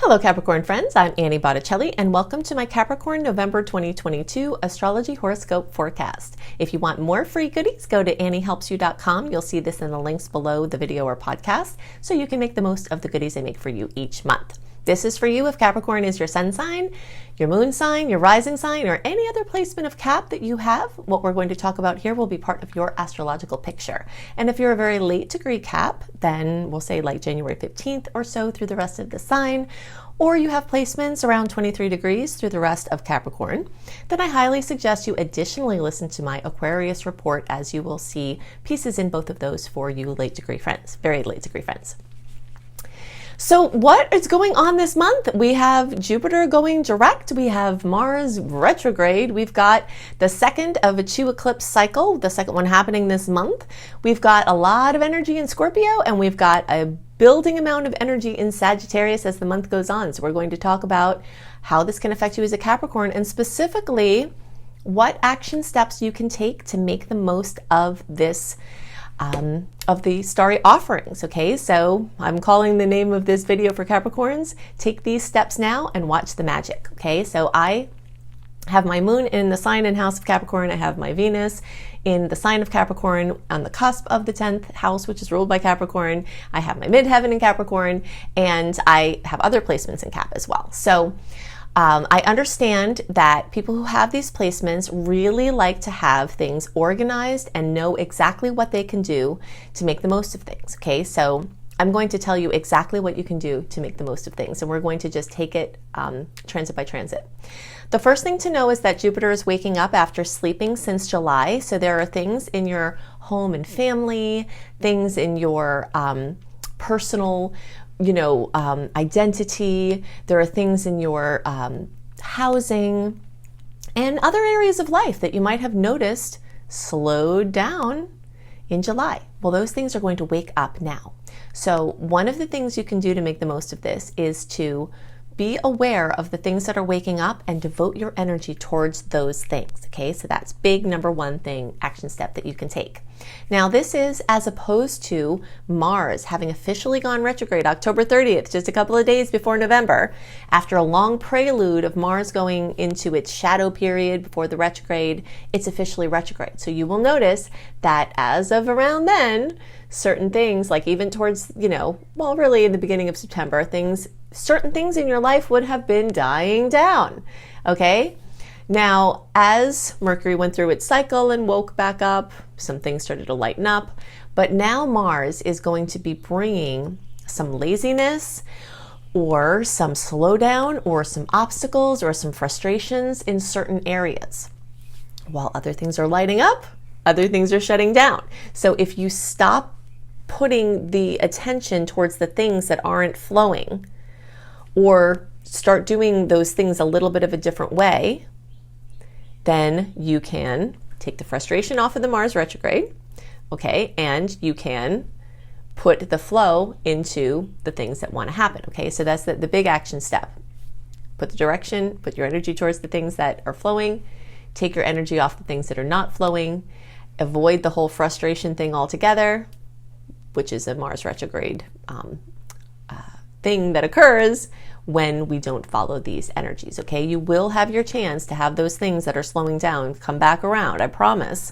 Hello Capricorn friends, I'm Annie Botticelli and welcome to my Capricorn November 2022 Astrology Horoscope Forecast. If you want more free goodies, go to anniehelpsyou.com. You'll see this in the links below the video or podcast so you can make the most of the goodies I make for you each month. This is for you if Capricorn is your sun sign, your moon sign, your rising sign, or any other placement of Cap that you have. What we're going to talk about here will be part of your astrological picture. And if you're a very late degree Cap, then we'll say like January 15th or so through the rest of the sign, or you have placements around 23 degrees through the rest of Capricorn, then I highly suggest you additionally listen to my Aquarius report, as you will see pieces in both of those for you late degree friends, very late degree friends. So what is going on this month? We have Jupiter going direct. We have Mars retrograde. We've got the second of a 2 eclipse cycle, the second one happening this month. We've got a lot of energy in Scorpio, and we've got a building amount of energy in Sagittarius as the month goes on. So we're going to talk about how this can affect you as a Capricorn, and specifically what action steps you can take to make the most of this of the starry offerings. Okay, so I'm calling the name of this video for Capricorns, Take These Steps Now and Watch the Magic. Okay, so I have my moon in the sign and house of Capricorn. I have my Venus in the sign of Capricorn on the cusp of the 10th house, which is ruled by Capricorn. I have my midheaven in Capricorn, and I have other placements in Cap as well. So I understand that people who have these placements really like to have things organized and know exactly what they can do to make the most of things. Okay, so I'm going to tell you exactly what you can do to make the most of things, and we're going to just take it transit by transit. The first thing to know is that Jupiter is waking up after sleeping since July. So there are things in your home and family, things in your personal identity. There are things in your housing and other areas of life that you might have noticed slowed down in July. Well, those things are going to wake up now. So one of the things you can do to make the most of this is to be aware of the things that are waking up and devote your energy towards those things. Okay, so that's big number one thing, action step that you can take. Now, this is as opposed to Mars having officially gone retrograde October 30th, just a couple of days before November, after a long prelude of Mars going into its shadow period before the retrograde. It's officially retrograde. So you will notice that as of around then, certain things, like even towards, really in the beginning of September, certain things in your life would have been dying down. Okay? Now, as Mercury went through its cycle and woke back up, some things started to lighten up. But now Mars is going to be bringing some laziness or some slowdown or some obstacles or some frustrations in certain areas. While other things are lighting up, other things are shutting down. So if you stop putting the attention towards the things that aren't flowing, or start doing those things a little bit of a different way, then you can take the frustration off of the Mars retrograde, okay, and you can put the flow into the things that want to happen, okay? So that's the big action step. Put the direction, put your energy towards the things that are flowing, take your energy off the things that are not flowing, avoid the whole frustration thing altogether, which is a Mars retrograde thing that occurs when we don't follow these energies, okay? You will have your chance to have those things that are slowing down come back around, I promise.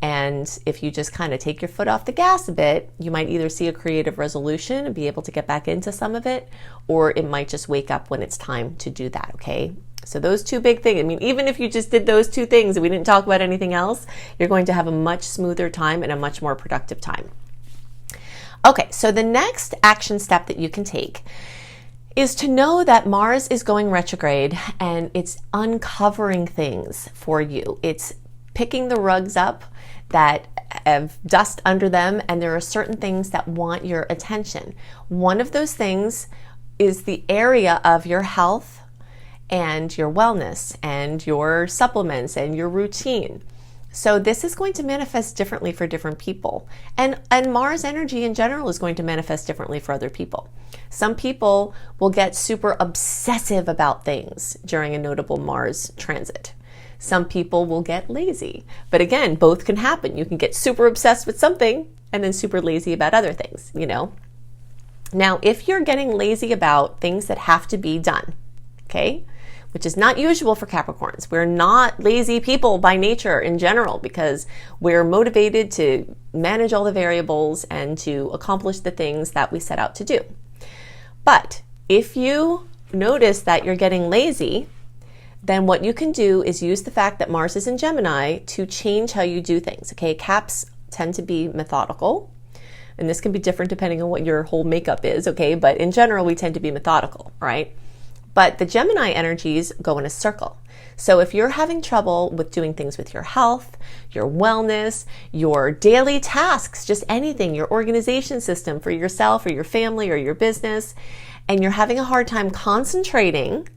And if you just kind of take your foot off the gas a bit, you might either see a creative resolution and be able to get back into some of it, or it might just wake up when it's time to do that, okay? So those two big things, even if you just did those two things and we didn't talk about anything else, you're going to have a much smoother time and a much more productive time. Okay, so the next action step that you can take is to know that Mars is going retrograde and it's uncovering things for you. It's picking the rugs up that have dust under them, and there are certain things that want your attention. One of those things is the area of your health and your wellness and your supplements and your routine. So this is going to manifest differently for different people. And Mars energy in general is going to manifest differently for other people. Some people will get super obsessive about things during a notable Mars transit. Some people will get lazy. But again, both can happen. You can get super obsessed with something and then super lazy about other things, Now, if you're getting lazy about things that have to be done, okay, which is not usual for Capricorns. We're not lazy people by nature in general because we're motivated to manage all the variables and to accomplish the things that we set out to do. But if you notice that you're getting lazy, then what you can do is use the fact that Mars is in Gemini to change how you do things. Okay, Caps tend to be methodical, and this can be different depending on what your whole makeup is, okay? But in general, we tend to be methodical, right? But the Gemini energies go in a circle. So if you're having trouble with doing things with your health, your wellness, your daily tasks, just anything, your organization system for yourself or your family or your business, and you're having a hard time concentrating,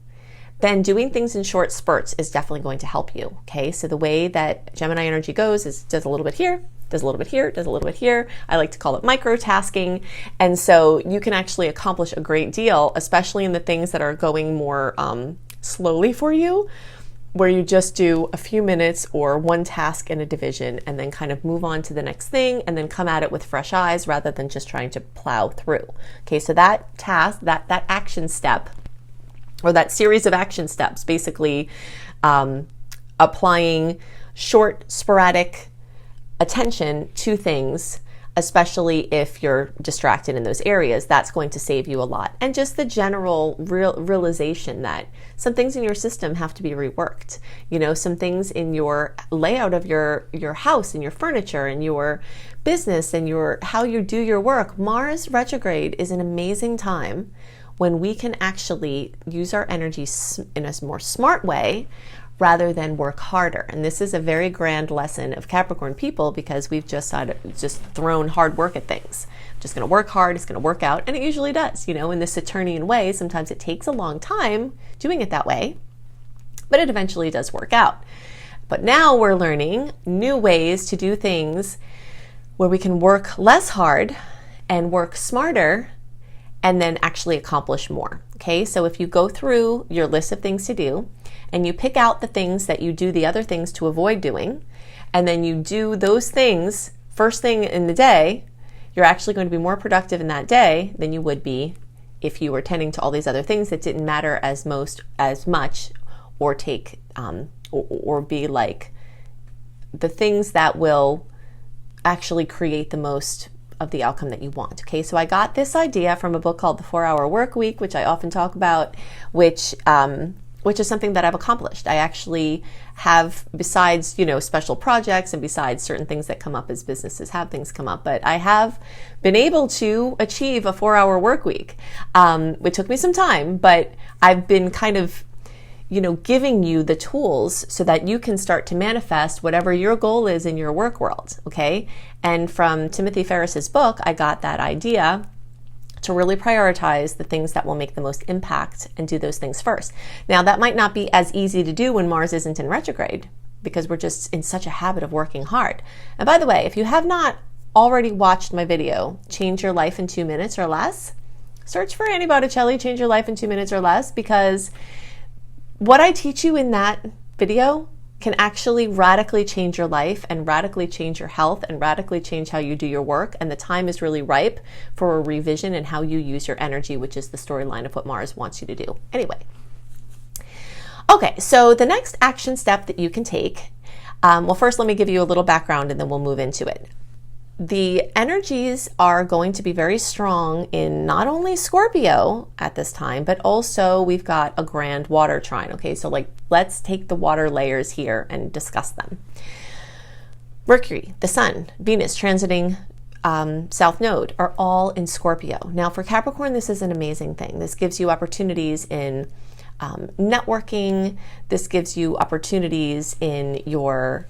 then doing things in short spurts is definitely going to help you, okay? So the way that Gemini energy goes is does a little bit here, does a little bit here, does a little bit here. I like to call it microtasking. And so you can actually accomplish a great deal, especially in the things that are going more slowly for you, where you just do a few minutes or one task in a division and then kind of move on to the next thing and then come at it with fresh eyes rather than just trying to plow through. Okay, so that task, that action step, or that series of action steps, basically applying short, sporadic attention to things, especially if you're distracted in those areas, that's going to save you a lot. And just the general realization that some things in your system have to be reworked. You know, some things in your layout of your house and your furniture and your business and how you do your work. Mars retrograde is an amazing time when we can actually use our energy in a more smart way rather than work harder. And this is a very grand lesson of Capricorn people because we've just thrown hard work at things. Just gonna work hard, it's gonna work out, and it usually does, you know, in this Saturnian way. Sometimes it takes a long time doing it that way, but it eventually does work out. But now we're learning new ways to do things where we can work less hard and work smarter and then actually accomplish more. Okay, so if you go through your list of things to do and you pick out the things that you do the other things to avoid doing, and then you do those things first thing in the day, you're actually going to be more productive in that day than you would be if you were tending to all these other things that didn't matter as much or take or be like the things that will actually create the most of the outcome that you want. Okay, so I got this idea from a book called The 4-Hour Work Week, which I often talk about, which is something that I've accomplished. I actually have, besides, you know, special projects and besides certain things that come up as businesses have things come up, but I have been able to achieve a 4-hour work week. It took me some time, but I've been kind of, you know, giving you the tools so that you can start to manifest whatever your goal is in your work world, okay? And from Timothy Ferriss's book, I got that idea to really prioritize the things that will make the most impact and do those things first. Now, that might not be as easy to do when Mars isn't in retrograde because we're just in such a habit of working hard. And by the way, if you have not already watched my video, Change Your Life in 2 Minutes or Less, search for Annie Botticelli, Change Your Life in 2 Minutes or Less, because what I teach you in that video can actually radically change your life and radically change your health and radically change how you do your work. And the time is really ripe for a revision in how you use your energy, which is the storyline of what Mars wants you to do. Anyway. Okay, so the next action step that you can take, well, first let me give you a little background and then we'll move into it. The energies are going to be very strong in not only Scorpio at this time, but also we've got a grand water trine. Okay, so like let's take the water layers here and discuss them. Mercury, the Sun, Venus transiting South Node are all in Scorpio. Now for Capricorn, this is an amazing thing. This gives you opportunities in networking. This gives you opportunities in your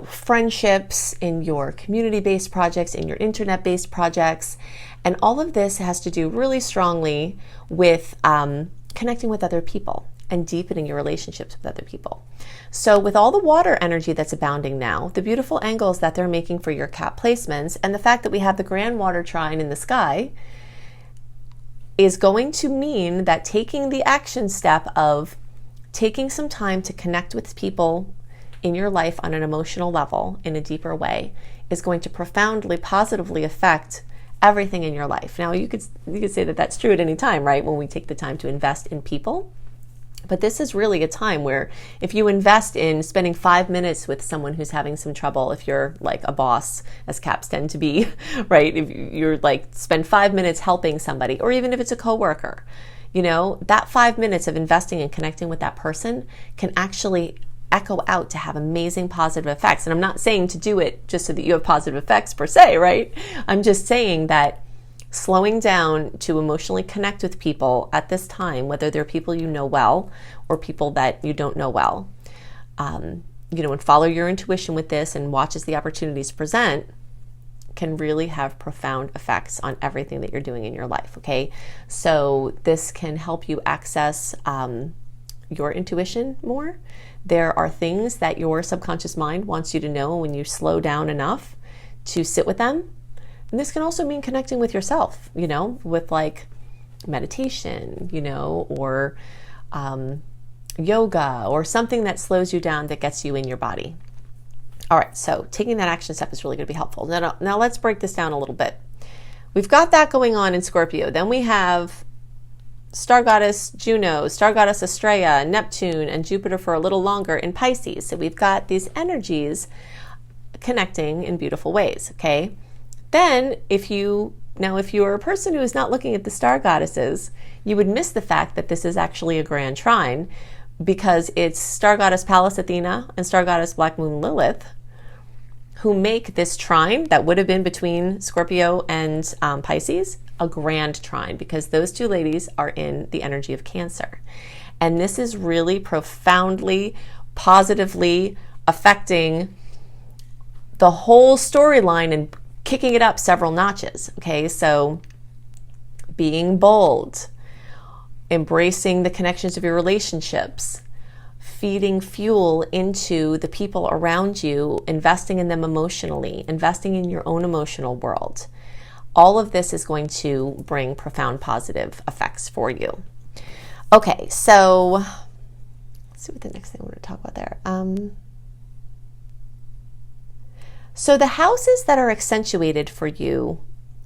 friendships, in your community-based projects, in your internet-based projects. And all of this has to do really strongly with connecting with other people and deepening your relationships with other people. So with all the water energy that's abounding now, the beautiful angles that they're making for your Cap placements, and the fact that we have the grand water trine in the sky is going to mean that taking the action step of taking some time to connect with people in your life on an emotional level in a deeper way is going to profoundly positively affect everything in your life. Now, you could say that that's true at any time, right? When we take the time to invest in people. But this is really a time where if you invest in spending 5 minutes with someone who's having some trouble, if you're like a boss, as Caps tend to be, right? If you're like, spend 5 minutes helping somebody, or even if it's a coworker, you know, that 5 minutes of investing and connecting with that person can actually echo out to have amazing positive effects. And I'm not saying to do it just so that you have positive effects per se, right? I'm just saying that slowing down to emotionally connect with people at this time, whether they're people you know well or people that you don't know well, you know, and follow your intuition with this and watch as the opportunities present, can really have profound effects on everything that you're doing in your life, okay? So this can help you access your intuition more. There are things that your subconscious mind wants you to know when you slow down enough to sit with them. And this can also mean connecting with yourself, you know, with like meditation, you know, or yoga, or something that slows you down, that gets you in your body. All right, so taking that action step is really going to be helpful. Now let's break this down a little bit. We've got that going on in Scorpio. Then we have star goddess Juno, star goddess Estrella, Neptune, and Jupiter for a little longer in Pisces. So we've got these energies connecting in beautiful ways, okay? Then if you're a person who is not looking at the star goddesses, you would miss the fact that this is actually a grand trine, because it's star goddess Pallas Athena and star goddess Black Moon Lilith who make this trine that would have been between Scorpio and Pisces a grand trine, because those two ladies are in the energy of Cancer. And this is really profoundly, positively affecting the whole storyline and kicking it up several notches, okay? So being bold, embracing the connections of your relationships, feeding fuel into the people around you, investing in them emotionally, investing in your own emotional world. All of this is going to bring profound positive effects for you. Okay, so let's see what the next thing I want to talk about there. So the houses that are accentuated for you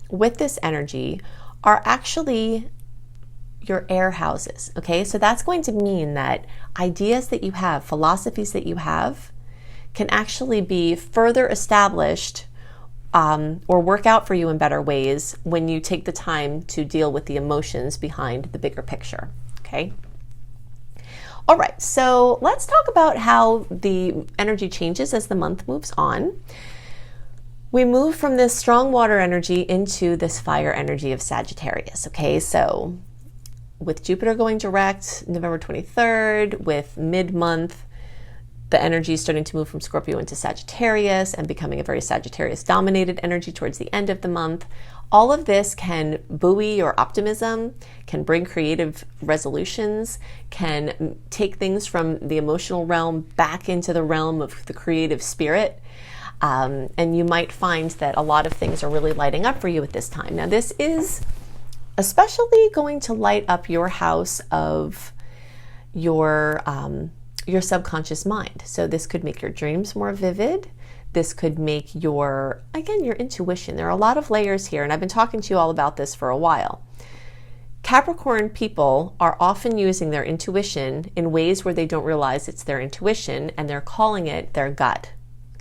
with this energy are actually your air houses, okay? So that's going to mean that ideas that you have, philosophies that you have, can actually be further established or work out for you in better ways when you take the time to deal with the emotions behind the bigger picture, okay? All right, so let's talk about how the energy changes as the month moves on. We move from this strong water energy into this fire energy of Sagittarius, okay? So with Jupiter going direct November 23rd, with mid-month, the energy is starting to move from Scorpio into Sagittarius and becoming a very Sagittarius-dominated energy towards the end of the month. All of this can buoy your optimism, can bring creative resolutions, can take things from the emotional realm back into the realm of the creative spirit. And you might find that a lot of things are really lighting up for you at this time. Now, this is especially going to light up your house of your subconscious mind. So this could make your dreams more vivid. This could make your intuition. There are a lot of layers here, and I've been talking to you all about this for a while. Capricorn people are often using their intuition in ways where they don't realize it's their intuition, and they're calling it their gut.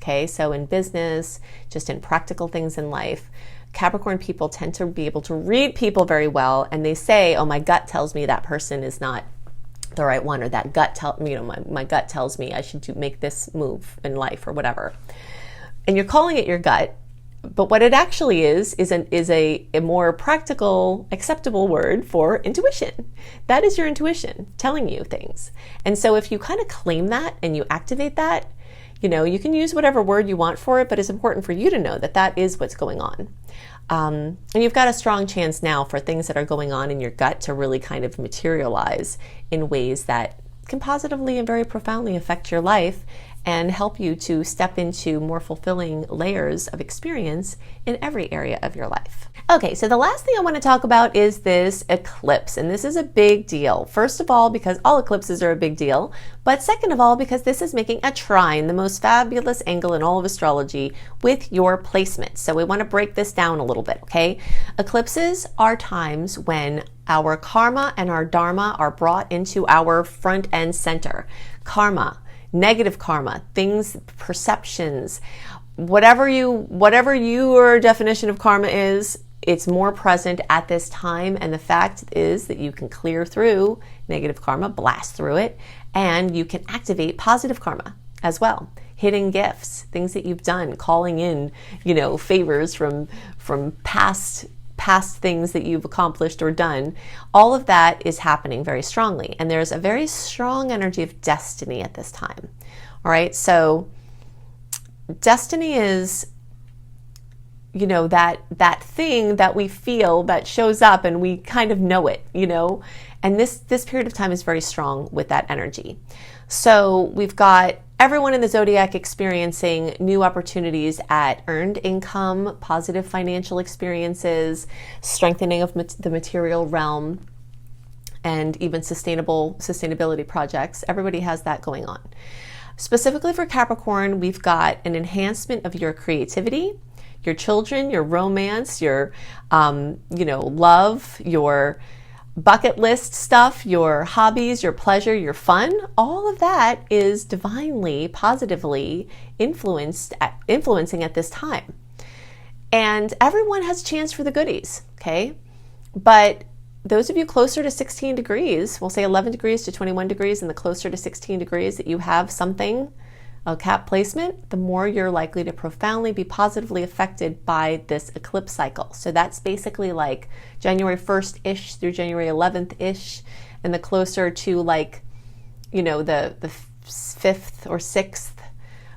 Okay, so in business, just in practical things in life, Capricorn people tend to be able to read people very well, and they say, oh, my gut tells me that person is not the right one, or that my gut tells me I should make this move in life, or whatever. And you're calling it your gut, but what it actually is a more practical, acceptable word for intuition. That is your intuition telling you things. And so if you kind of claim that and you activate that, you can use whatever word you want for it, but it's important for you to know that that is what's going on. And you've got a strong chance now for things that are going on in your gut to really kind of materialize in ways that can positively and very profoundly affect your life and help you to step into more fulfilling layers of experience in every area of your life. Okay, so the last thing I want to talk about is this eclipse, and this is a big deal. First of all, because all eclipses are a big deal, but second of all, because this is making a trine, the most fabulous angle in all of astrology, with your placement. So we want to break this down a little bit, okay? Eclipses are times when our karma and our dharma are brought into our front and center. Karma, negative karma, things, perceptions, whatever your definition of karma is, it's more present at this time, and the fact is that you can clear through negative karma, blast through it, and you can activate positive karma as well. Hidden gifts, things that you've done, calling in, favors from past things that you've accomplished or done. All of that is happening very strongly, and there's a very strong energy of destiny at this time. All right, so destiny is that thing that we feel that shows up and we kind of know it, and this period of time is very strong with that energy. So we've got everyone in the zodiac experiencing new opportunities at earned income, positive financial experiences, strengthening of the material realm, and even sustainability projects. Everybody has that going on. Specifically for Capricorn, we've got an enhancement of your creativity, your children, your romance, your love, your bucket list stuff, your hobbies, your pleasure, your fun. All of that is divinely, positively influencing at this time. And everyone has a chance for the goodies, okay? But those of you closer to 16 degrees, we'll say 11 degrees to 21 degrees, and the closer to 16 degrees that you have something, a Cap placement, the more you're likely to profoundly be positively affected by this eclipse cycle. So that's basically like January 1st-ish through January 11th-ish, and the closer to the 5th or 6th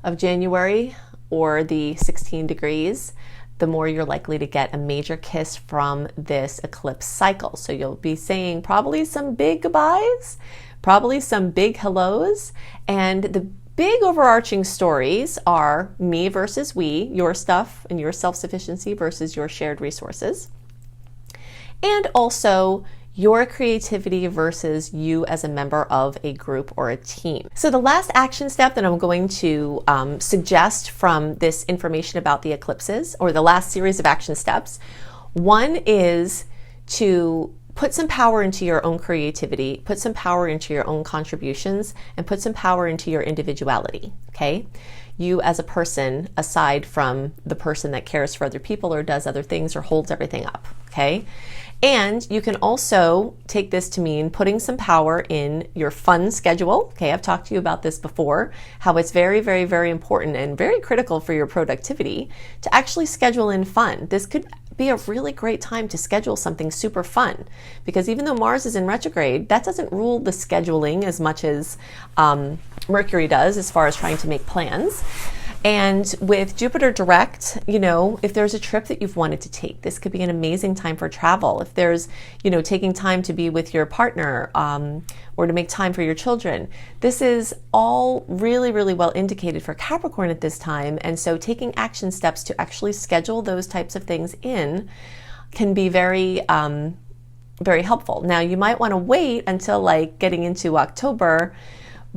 of January, or the 16 degrees, the more you're likely to get a major kiss from this eclipse cycle. So you'll be saying probably some big goodbyes, probably some big hellos, and the big overarching stories are me versus we, your stuff and your self-sufficiency versus your shared resources, and also your creativity versus you as a member of a group or a team. So the last action step that I'm going to suggest from this information about the eclipses, or the last series of action steps, one is to put some power into your own creativity, put some power into your own contributions, and put some power into your individuality, okay? You as a person, aside from the person that cares for other people or does other things or holds everything up, okay? And you can also take this to mean putting some power in your fun schedule. Okay, I've talked to you about this before, how it's very, very, very important and very critical for your productivity to actually schedule in fun. This could be a really great time to schedule something super fun, because even though Mars is in retrograde, that doesn't rule the scheduling as much as Mercury does as far as trying to make plans. And with Jupiter direct, if there's a trip that you've wanted to take, this could be an amazing time for travel. If there's, taking time to be with your partner or to make time for your children, this is all really, really well indicated for Capricorn at this time. And so taking action steps to actually schedule those types of things in can be very, very helpful. Now, you might want to wait until getting into October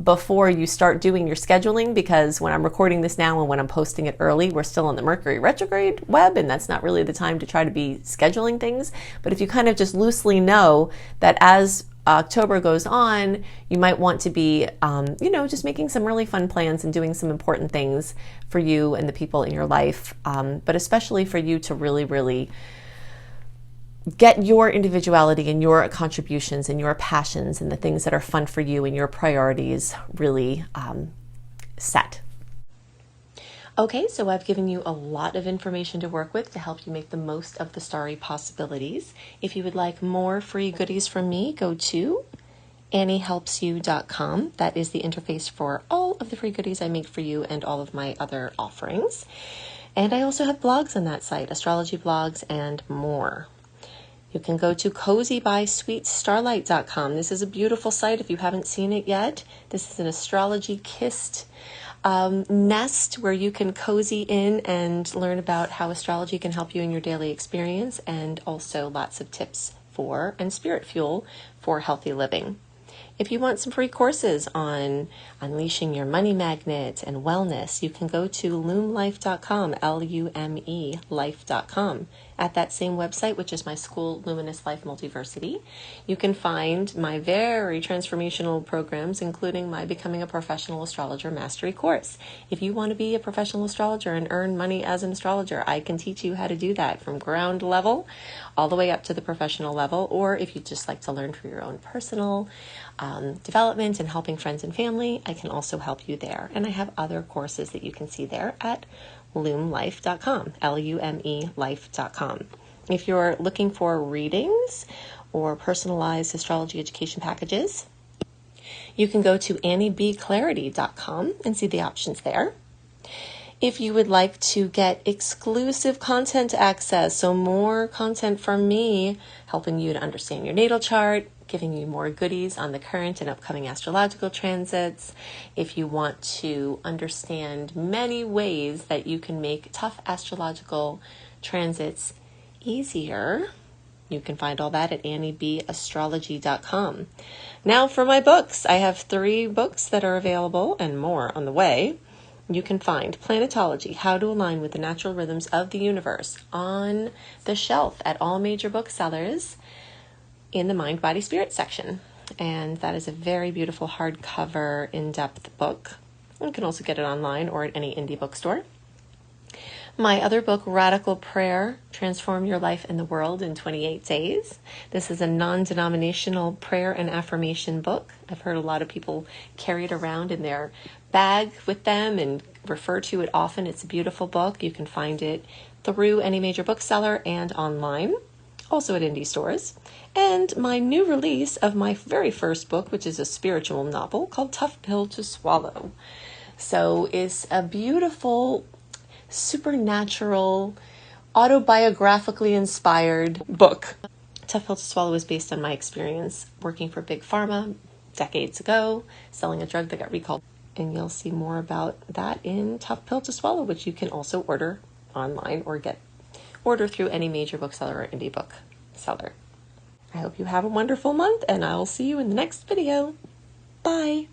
before you start doing your scheduling, because when I'm recording this now and when I'm posting it early, we're still on the Mercury retrograde web, and that's not really the time to try to be scheduling things. But if you kind of just loosely know that as October goes on, you might want to be, just making some really fun plans and doing some important things for you and the people in your life, but especially for you to really, really get your individuality and your contributions and your passions and the things that are fun for you and your priorities really set. Okay, so I've given you a lot of information to work with to help you make the most of the starry possibilities. If you would like more free goodies from me, go to anniehelpsyou.com. That is the interface for all of the free goodies I make for you and all of my other offerings. And I also have blogs on that site, astrology blogs and more. You can go to cozybysweetstarlight.com. This is a beautiful site if you haven't seen it yet. This is an astrology kissed nest where you can cozy in and learn about how astrology can help you in your daily experience, and also lots of tips for and spirit fuel for healthy living. If you want some free courses on unleashing your money magnet and wellness, you can go to lumelife.com, L-U-M-E, life.com. At that same website, which is my school, Luminous Life Multiversity, you can find my very transformational programs, including my Becoming a Professional Astrologer Mastery Course. If you want to be a professional astrologer and earn money as an astrologer, I can teach you how to do that from ground level all the way up to the professional level. Or if you just like to learn for your own personal development and helping friends and family, I can also help you there. And I have other courses that you can see there at lumelife.com, L-U-M-E life.com. If you're looking for readings or personalized astrology education packages, you can go to anniebclarity.com and see the options there. If you would like to get exclusive content access, so more content from me, helping you to understand your natal chart, giving you more goodies on the current and upcoming astrological transits. If you want to understand many ways that you can make tough astrological transits easier, you can find all that at anniebcastrology.com. Now for my books. I have 3 books that are available and more on the way. You can find Planetology, How to Align with the Natural Rhythms of the Universe, on the shelf at all major booksellers in the Mind, Body, Spirit section. And that is a very beautiful hardcover, in-depth book. You can also get it online or at any indie bookstore. My other book, Radical Prayer, Transform Your Life and the World in 28 Days. This is a non-denominational prayer and affirmation book. I've heard a lot of people carry it around in their bag with them and refer to it often. It's a beautiful book. You can find it through any major bookseller and online, also at indie stores. And my new release of my very first book, which is a spiritual novel called Tough Pill to Swallow. So it's a beautiful, supernatural, autobiographically inspired book. Tough Pill to Swallow is based on my experience working for Big Pharma decades ago, selling a drug that got recalled. And you'll see more about that in Tough Pill to Swallow, which you can also order online or order through any major bookseller or indie book seller. I hope you have a wonderful month, and I'll see you in the next video. Bye.